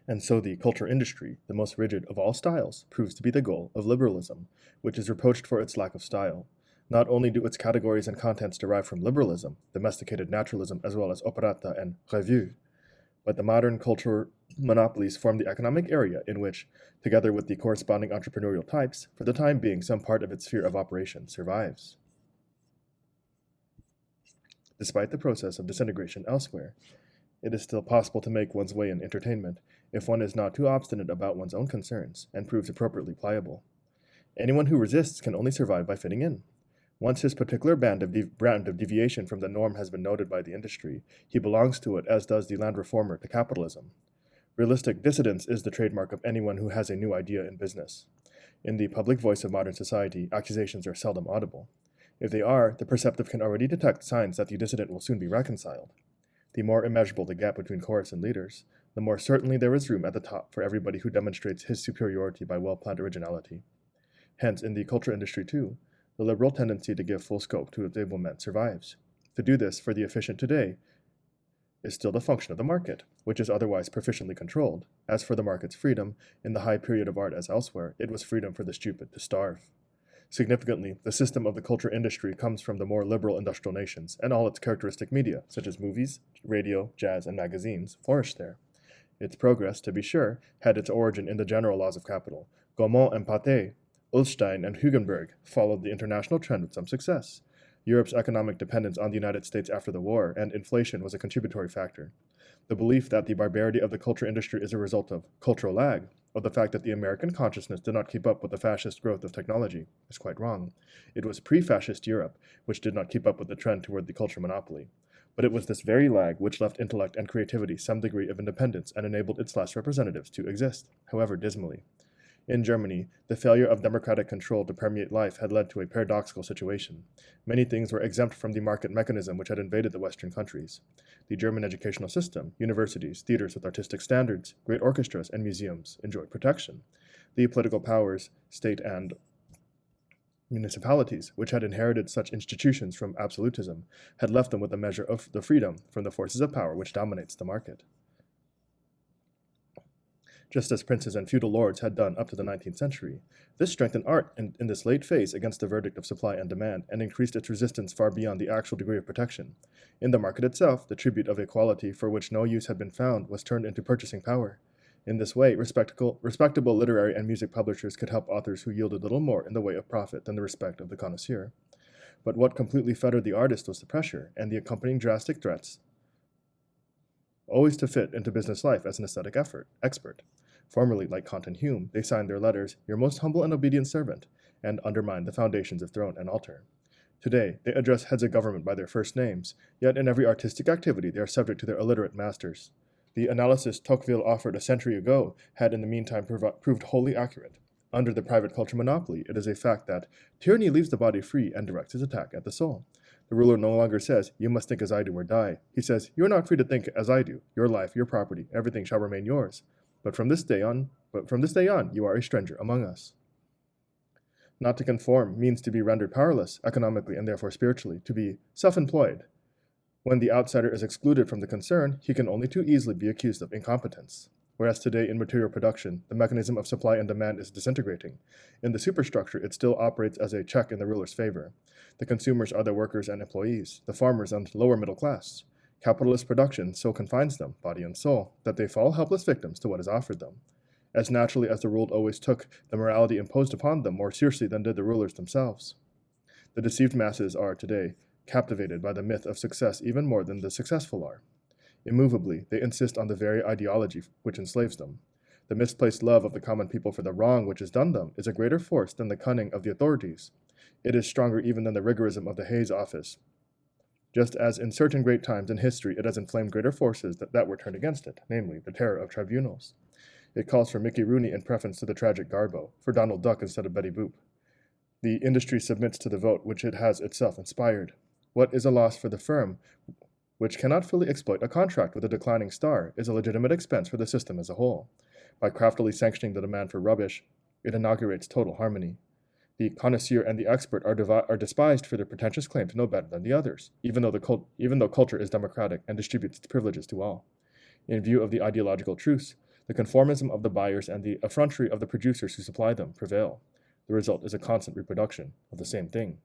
And so the culture industry, the most rigid of all styles, proves to be the goal of liberalism, which is reproached for its lack of style. Not only do its categories and contents derive from liberalism, domesticated naturalism, as well as operetta and revue, but the modern culture monopolies form the economic area in which, together with the corresponding entrepreneurial types, for the time being some part of its sphere of operation survives. Despite the process of disintegration elsewhere, it is still possible to make one's way in entertainment if one is not too obstinate about one's own concerns and proves appropriately pliable. Anyone who resists can only survive by fitting in. Once his particular brand of deviation from the norm has been noted by the industry, he belongs to it as does the land reformer to capitalism. Realistic dissidence is the trademark of anyone who has a new idea in business. In the public voice of modern society, accusations are seldom audible. If they are, the perceptive can already detect signs that the dissident will soon be reconciled. The more immeasurable the gap between chorus and leaders, the more certainly there is room at the top for everybody who demonstrates his superiority by well-planned originality. Hence, in the culture industry too, the liberal tendency to give full scope to its able men survives. To do this for the efficient today is still the function of the market, which is otherwise proficiently controlled. As for the market's freedom, in the high period of art as elsewhere, it was freedom for the stupid to starve. Significantly, the system of the culture industry comes from the more liberal industrial nations, and all its characteristic media, such as movies, radio, jazz, and magazines, flourished there. Its progress, to be sure, had its origin in the general laws of capital. Gaumont and Patet, Ullstein and Hugenberg followed the international trend with some success. Europe's economic dependence on the United States after the war and inflation was a contributory factor. The belief that the barbarity of the culture industry is a result of cultural lag, of the fact that the American consciousness did not keep up with the fascist growth of technology, is quite wrong. It was pre-fascist Europe which did not keep up with the trend toward the culture monopoly. But it was this very lag which left intellect and creativity some degree of independence and enabled its last representatives to exist, however dismally. In Germany, the failure of democratic control to permeate life had led to a paradoxical situation. Many things were exempt from the market mechanism which had invaded the Western countries. The German educational system, universities, theaters with artistic standards, great orchestras, and museums enjoyed protection. The political powers, state and municipalities, which had inherited such institutions from absolutism, had left them with a measure of the freedom from the forces of power which dominates the market. Just as princes and feudal lords had done up to the 19th century. This strengthened art in this late phase against the verdict of supply and demand and increased its resistance far beyond the actual degree of protection. In the market itself, the tribute of equality for which no use had been found was turned into purchasing power. In this way, respectable literary and music publishers could help authors who yielded little more in the way of profit than the respect of the connoisseur. But what completely fettered the artist was the pressure and the accompanying drastic threats always to fit into business life as an aesthetic expert. Formerly, like Kant and Hume, they signed their letters, "Your most humble and obedient servant," and undermined the foundations of throne and altar. Today, they address heads of government by their first names, yet in every artistic activity they are subject to their illiterate masters. The analysis Tocqueville offered a century ago had in the meantime proved wholly accurate. Under the private culture monopoly, it is a fact that tyranny leaves the body free and directs its attack at the soul. The ruler no longer says, "You must think as I do or die." He says, "You are not free to think as I do. Your life, your property, everything shall remain yours. But from this day on, you are a stranger among us." Not to conform means to be rendered powerless, economically and therefore spiritually, to be self-employed. When the outsider is excluded from the concern, he can only too easily be accused of incompetence. Whereas today in material production, the mechanism of supply and demand is disintegrating. In the superstructure, it still operates as a check in the ruler's favor. The consumers are the workers and employees, the farmers and lower middle class. Capitalist production so confines them, body and soul, that they fall helpless victims to what is offered them. As naturally as the ruled always took the morality imposed upon them more seriously than did the rulers themselves. The deceived masses are today captivated by the myth of success even more than the successful are. Immovably, they insist on the very ideology which enslaves them. The misplaced love of the common people for the wrong which is done them is a greater force than the cunning of the authorities. It is stronger even than the rigorism of the Hayes office. Just as in certain great times in history it has inflamed greater forces that were turned against it, namely the terror of tribunals. It calls for Mickey Rooney in preference to the tragic Garbo, for Donald Duck instead of Betty Boop. The industry submits to the vote which it has itself inspired. What is a loss for the firm which cannot fully exploit a contract with a declining star is a legitimate expense for the system as a whole. By craftily sanctioning the demand for rubbish, it inaugurates total harmony. The connoisseur and the expert are despised for their pretentious claim to know better than the others, even though culture is democratic and distributes its privileges to all. In view of the ideological truths, The conformism of the buyers and the effrontery of the producers who supply them prevail. The result is a constant reproduction of the same thing.